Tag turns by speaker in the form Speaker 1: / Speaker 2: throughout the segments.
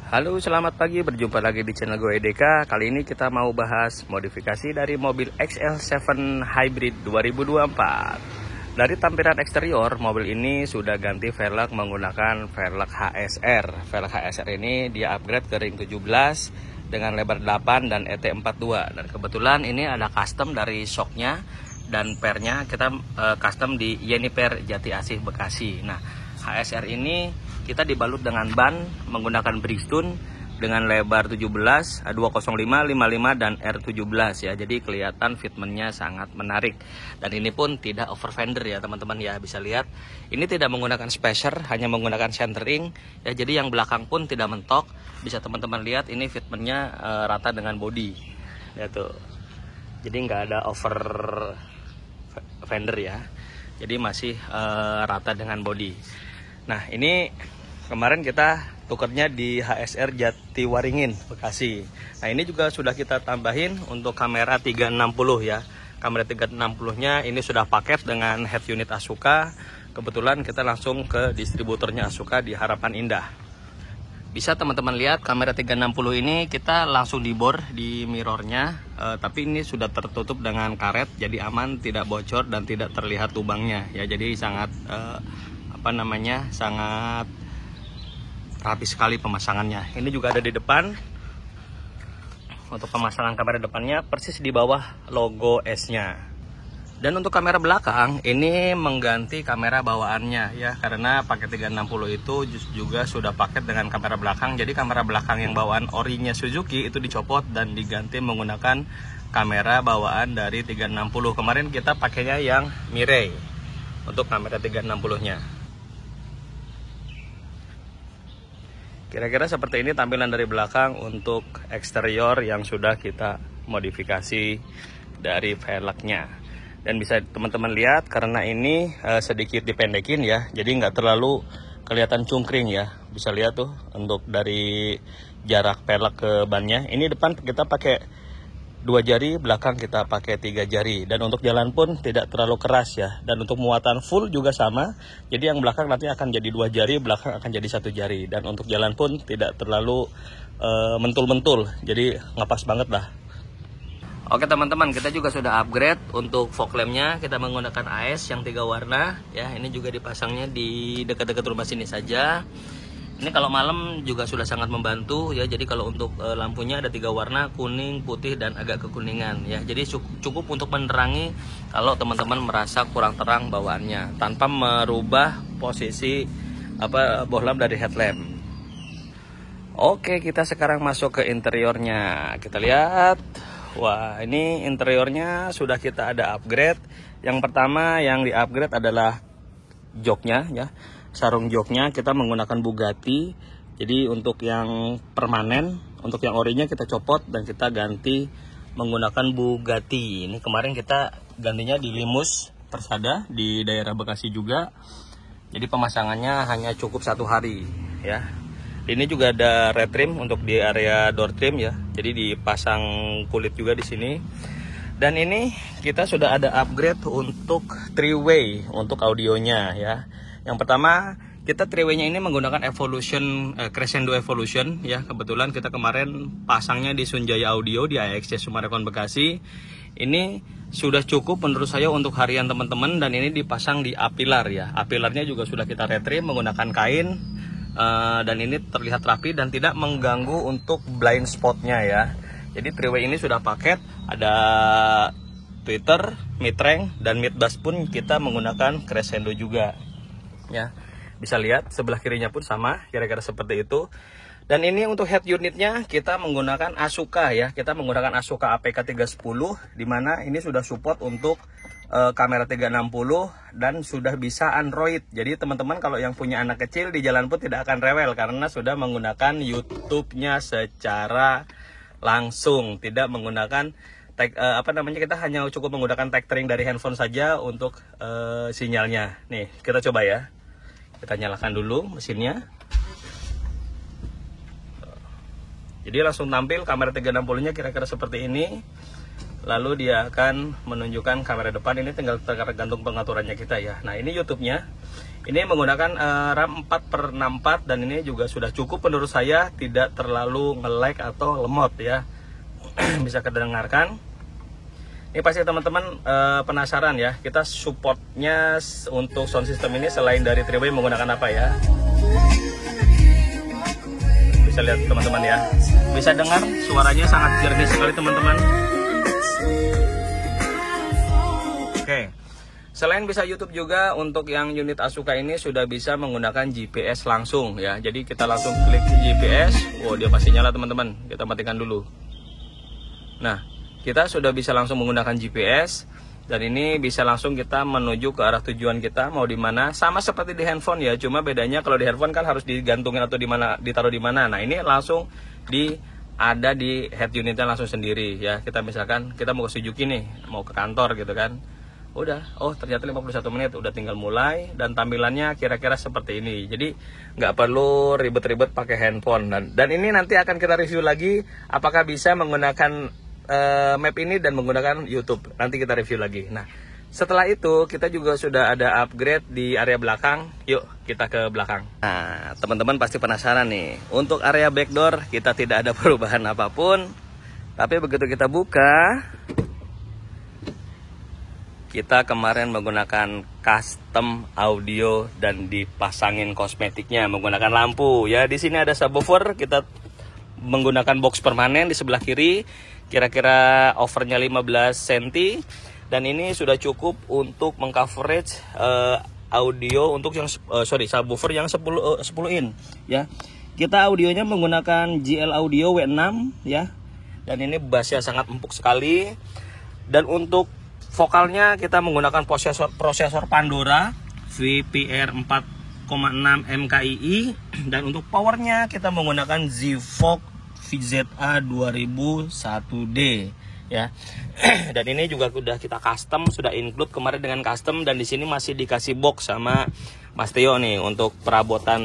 Speaker 1: Halo, selamat pagi. Berjumpa lagi di channel gue EDK. Kali ini kita mau bahas modifikasi dari mobil XL7 Hybrid 2024. Dari tampilan eksterior, mobil ini sudah ganti velg menggunakan velg HSR. Velg HSR ini dia upgrade ke ring 17 dengan lebar 8 dan ET42. Dan kebetulan ini ada custom dari shocknya dan pernya kita custom di Yeniper Jati Asih Bekasi. Nah, HSR ini kita dibalut dengan ban menggunakan Bridgestone dengan lebar 17, 205, 55 dan R17 ya. Jadi kelihatan fitmentnya sangat menarik. Dan ini pun tidak over fender ya teman-teman ya. Bisa lihat ini tidak menggunakan spacer, hanya menggunakan centering ya. Jadi yang belakang pun tidak mentok. Bisa teman-teman lihat ini fitmentnya rata dengan body ya tuh. Jadi nggak ada over fender ya. Jadi masih rata dengan body. Nah, ini kemarin kita tukernya di HSR Jatiwaringin, Bekasi. Nah, ini juga sudah kita tambahin untuk kamera 360 ya. Kamera 360-nya ini sudah paket dengan head unit Asuka. Kebetulan kita langsung ke distributornya Asuka di Harapan Indah. Bisa teman-teman lihat kamera 360 ini kita langsung dibor di mirrornya. Tapi ini sudah tertutup dengan karet, jadi aman, tidak bocor dan tidak terlihat lubangnya ya. Jadi sangat sangat rapi sekali pemasangannya. Ini juga ada di depan. Untuk pemasangan kamera depannya persis di bawah logo S-nya. Dan untuk kamera belakang ini mengganti kamera bawaannya ya, karena paket 360 itu juga sudah paket dengan kamera belakang. Jadi kamera belakang yang bawaan orinya Suzuki itu dicopot dan diganti menggunakan kamera bawaan dari 360. Kemarin kita pakainya yang Mirai untuk kamera 360-nya. Kira-kira seperti ini tampilan dari belakang untuk eksterior yang sudah kita modifikasi dari velgnya. Dan bisa teman-teman lihat karena ini sedikit dipendekin ya, jadi nggak terlalu kelihatan cungkring ya. Bisa lihat tuh untuk dari jarak velg ke bannya. Ini depan kita pakai 2 jari, belakang kita pakai 3 jari. Dan untuk jalan pun tidak terlalu keras ya. Dan untuk muatan full juga sama. Jadi yang belakang nanti akan jadi 2 jari, belakang akan jadi 1 jari. Dan untuk jalan pun tidak terlalu mentul-mentul. Jadi ngepas banget lah. Oke teman-teman, kita juga sudah upgrade untuk fog lampnya. Kita menggunakan AS yang 3 warna ya. Ini juga dipasangnya di dekat-dekat rumah sini saja. Ini kalau malam juga sudah sangat membantu ya. Jadi kalau untuk lampunya ada 3 warna, kuning, putih dan agak kekuningan ya. Jadi cukup untuk menerangi kalau teman-teman merasa kurang terang bawaannya tanpa merubah posisi bohlam dari headlamp. Oke, kita sekarang masuk ke interiornya. Kita lihat. Wah, ini interiornya sudah kita ada upgrade. Yang pertama yang di-upgrade adalah joknya ya. Sarung joknya kita menggunakan Bugatti. Jadi untuk yang permanen, untuk yang orinya kita copot dan kita ganti menggunakan Bugatti. Ini kemarin kita gantinya di Limus Persada di daerah Bekasi juga. Jadi pemasangannya hanya cukup 1 hari ya. Ini juga ada red trim untuk di area door trim ya. Jadi dipasang kulit juga di sini. Dan ini kita sudah ada upgrade untuk 3-way untuk audionya ya. Yang pertama kita 3-way-nya ini menggunakan Crescendo Evolution ya. Kebetulan kita kemarin pasangnya di Sunjaya Audio di AXC Sumarekon Bekasi. Ini sudah cukup menurut saya untuk harian teman-teman. Dan ini dipasang di A-pilar ya. A-pilarnya juga sudah kita retrim menggunakan kain. Dan ini terlihat rapi dan tidak mengganggu untuk blind spotnya ya. Jadi 3-way ini sudah paket. Ada tweeter, mid-range dan mid-bass pun kita menggunakan Crescendo juga ya. Bisa lihat sebelah kirinya pun sama, kira-kira seperti itu. Dan ini untuk head unitnya kita menggunakan Asuka ya. Kita menggunakan Asuka APK 310, dimana ini sudah support untuk kamera 360 dan sudah bisa Android. Jadi teman-teman kalau yang punya anak kecil di jalan pun tidak akan rewel karena sudah menggunakan YouTube-nya secara langsung, tidak menggunakan kita hanya cukup menggunakan tethering dari handphone saja untuk sinyalnya. Nih, kita coba ya. Kita nyalakan dulu mesinnya. Jadi langsung tampil kamera 360-nya kira-kira seperti ini. Lalu dia akan menunjukkan kamera depan. Ini tinggal tergantung pengaturannya kita ya. Nah, ini YouTube-nya. Ini menggunakan RAM 4/64 dan ini juga sudah cukup menurut saya, tidak terlalu nge-lag atau lemot ya. Bisa kedengarkan. Ini pasti teman-teman penasaran ya, kita supportnya untuk sound system ini selain dari 3-way menggunakan apa ya. Bisa lihat teman-teman ya, bisa dengar suaranya sangat jernih sekali teman-teman. Oke. Selain bisa YouTube juga, untuk yang unit Asuka ini sudah bisa menggunakan GPS langsung ya. Jadi kita langsung klik GPS. Oh, dia pasti nyala teman-teman. Kita matikan dulu. Nah, kita sudah bisa langsung menggunakan GPS dan ini bisa langsung kita menuju ke arah tujuan kita mau di mana. Sama seperti di handphone ya, cuma bedanya kalau di handphone kan harus digantungin atau di mana, ditaruh di mana. Nah, ini langsung ada di head unitnya langsung sendiri ya. Kita misalkan kita mau ke Suzuki nih, mau ke kantor gitu kan. Udah, oh ternyata 51 menit, udah tinggal mulai dan tampilannya kira-kira seperti ini. Jadi nggak perlu ribet-ribet pakai handphone dan ini nanti akan kita review lagi apakah bisa menggunakan map ini dan menggunakan YouTube. Nanti kita review lagi. Nah, setelah itu kita juga sudah ada upgrade di area belakang. Yuk kita ke belakang. Nah, teman-teman pasti penasaran nih. Untuk area backdoor kita tidak ada perubahan apapun. Tapi begitu kita buka, kita kemarin menggunakan custom audio dan dipasangin kosmetiknya menggunakan lampu ya. Di sini ada subwoofer, kita menggunakan box permanen di sebelah kiri, kira-kira overnya 15 cm dan ini sudah cukup untuk mengcoverage audio untuk yang subwoofer yang 10 in ya. Kita audionya menggunakan GL Audio W6 ya. Dan ini bassnya sangat empuk sekali. Dan untuk vokalnya kita menggunakan prosesor Pandora VPR 4,6 MKI dan untuk powernya kita menggunakan Zvox VZA 2001D ya. Dan ini juga sudah kita custom, sudah include kemarin dengan custom dan di sini masih dikasih box sama Mas Tio nih untuk perabotan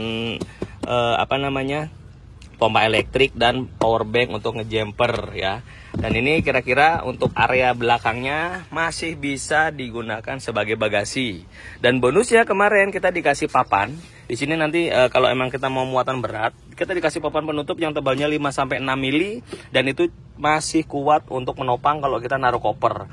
Speaker 1: pompa elektrik dan power bank untuk ngejumper ya. Dan ini kira-kira untuk area belakangnya masih bisa digunakan sebagai bagasi. Dan bonusnya kemarin kita dikasih papan. Di sini nanti kalau emang kita mau muatan berat, kita dikasih papan penutup yang tebalnya 5-6 mili dan itu masih kuat untuk menopang kalau kita naruh koper.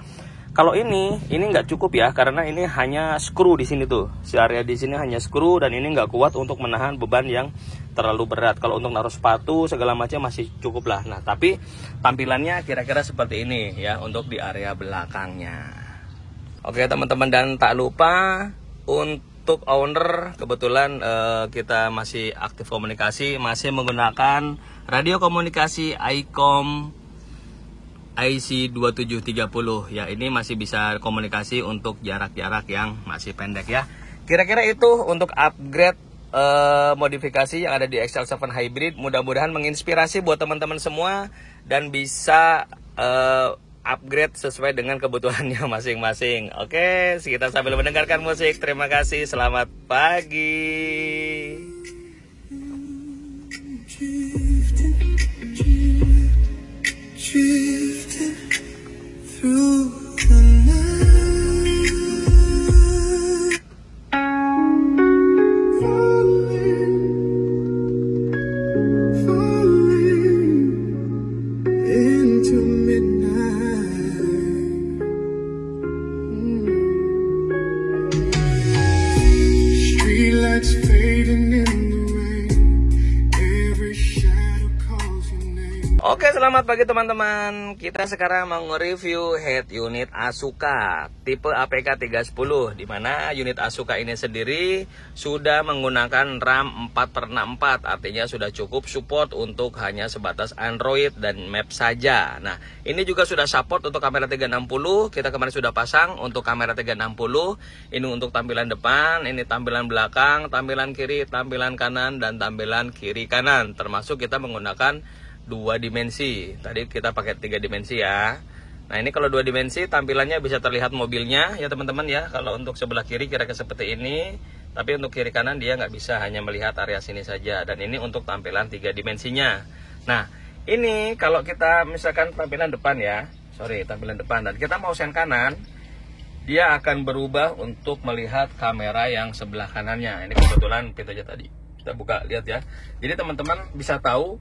Speaker 1: Kalau ini nggak cukup ya, karena ini hanya skru di sini tuh. Si area di sini hanya skru dan ini nggak kuat untuk menahan beban yang terlalu berat. Kalau untuk naruh sepatu segala macam masih cukup lah. Nah, tapi tampilannya kira-kira seperti ini ya untuk di area belakangnya. Oke teman-teman, dan tak lupa untuk owner kebetulan kita masih aktif komunikasi, masih menggunakan radio komunikasi ICOM IC2730 ya. Ini masih bisa komunikasi untuk jarak-jarak yang masih pendek ya. Kira-kira itu untuk upgrade modifikasi yang ada di XL7 Hybrid. Mudah-mudahan menginspirasi buat teman-teman semua dan bisa upgrade sesuai dengan kebutuhannya masing-masing. Oke, kita sambil mendengarkan musik. Terima kasih, selamat pagi. Oke, selamat pagi teman-teman. Kita sekarang mau nge-review head unit Asuka tipe APK 310, di mana unit Asuka ini sendiri sudah menggunakan RAM 4/64, artinya sudah cukup support untuk hanya sebatas Android dan map saja. Nah, ini juga sudah support untuk kamera 360. Kita kemarin sudah pasang untuk kamera 360. Ini untuk tampilan depan, ini tampilan belakang, tampilan kiri, tampilan kanan, dan tampilan kiri kanan. Termasuk kita menggunakan 2 dimensi. Tadi kita pakai 3 dimensi ya. Nah, ini kalau 2 dimensi tampilannya bisa terlihat mobilnya ya teman-teman ya. Kalau untuk sebelah kiri kira-kira seperti ini, tapi untuk kiri kanan dia nggak bisa, hanya melihat area sini saja. Dan ini untuk tampilan 3 dimensinya. Nah, ini kalau kita misalkan tampilan depan ya, tampilan depan, dan kita mau sen kanan, dia akan berubah untuk melihat kamera yang sebelah kanannya. Ini kebetulan fit aja tadi. Kita buka, lihat ya. Jadi teman-teman bisa tahu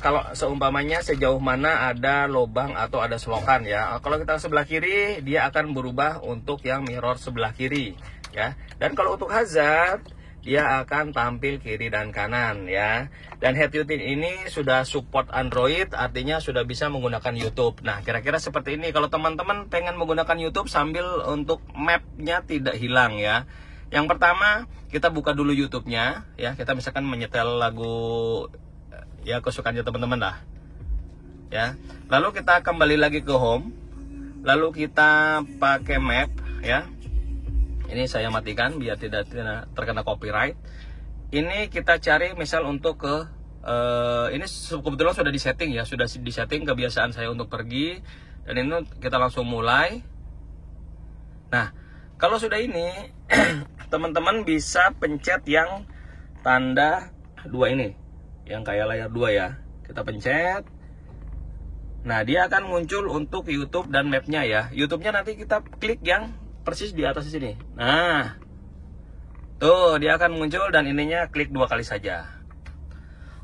Speaker 1: kalau seumpamanya sejauh mana ada lubang atau ada selokan ya. Kalau kita sebelah kiri, dia akan berubah untuk yang mirror sebelah kiri ya. Dan kalau untuk hazard, dia akan tampil kiri dan kanan ya. Dan head unit ini sudah support Android, artinya sudah bisa menggunakan YouTube. Nah, kira-kira seperti ini. Kalau teman-teman pengen menggunakan YouTube sambil untuk mapnya tidak hilang ya. Yang pertama, kita buka dulu YouTube-nya ya. Kita misalkan menyetel lagu ya kesukaannya teman-teman lah ya. Lalu kita kembali lagi ke home, lalu kita pakai map ya. Ini saya matikan biar tidak terkena copyright. Ini kita cari misal untuk ke ini kebetulan sudah disetting ya, sudah disetting kebiasaan saya untuk pergi. Dan ini kita langsung mulai. Nah, kalau sudah ini teman-teman bisa pencet yang tanda 2 ini, yang kayak layar 2 ya. Kita pencet. Nah, dia akan muncul untuk YouTube dan mapnya ya. YouTube-nya nanti kita klik yang persis di atas sini. Nah, tuh dia akan muncul dan ininya klik 2 kali saja.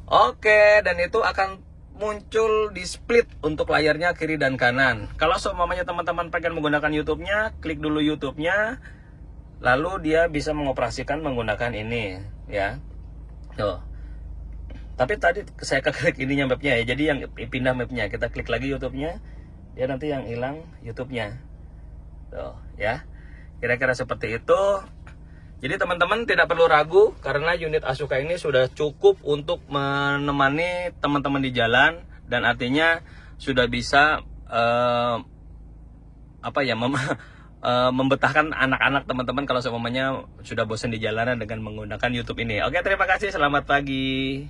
Speaker 1: Oke, dan itu akan muncul di split untuk layarnya kiri dan kanan. Kalau seumpamanya teman-teman pengen menggunakan YouTube-nya, klik dulu YouTube-nya, lalu dia bisa mengoperasikan menggunakan ini ya. Tuh. Tapi tadi saya klik ininya mapnya ya. Jadi yang pindah mapnya, kita klik lagi YouTube-nya, dia nanti yang hilang YouTube-nya. Tuh ya. Kira-kira seperti itu. Jadi teman-teman tidak perlu ragu karena unit Asuka ini sudah cukup untuk menemani teman-teman di jalan, dan artinya sudah bisa membetahkan anak-anak teman-teman kalau semuanya sudah bosan di jalanan dengan menggunakan YouTube ini. Oke, terima kasih. Selamat pagi.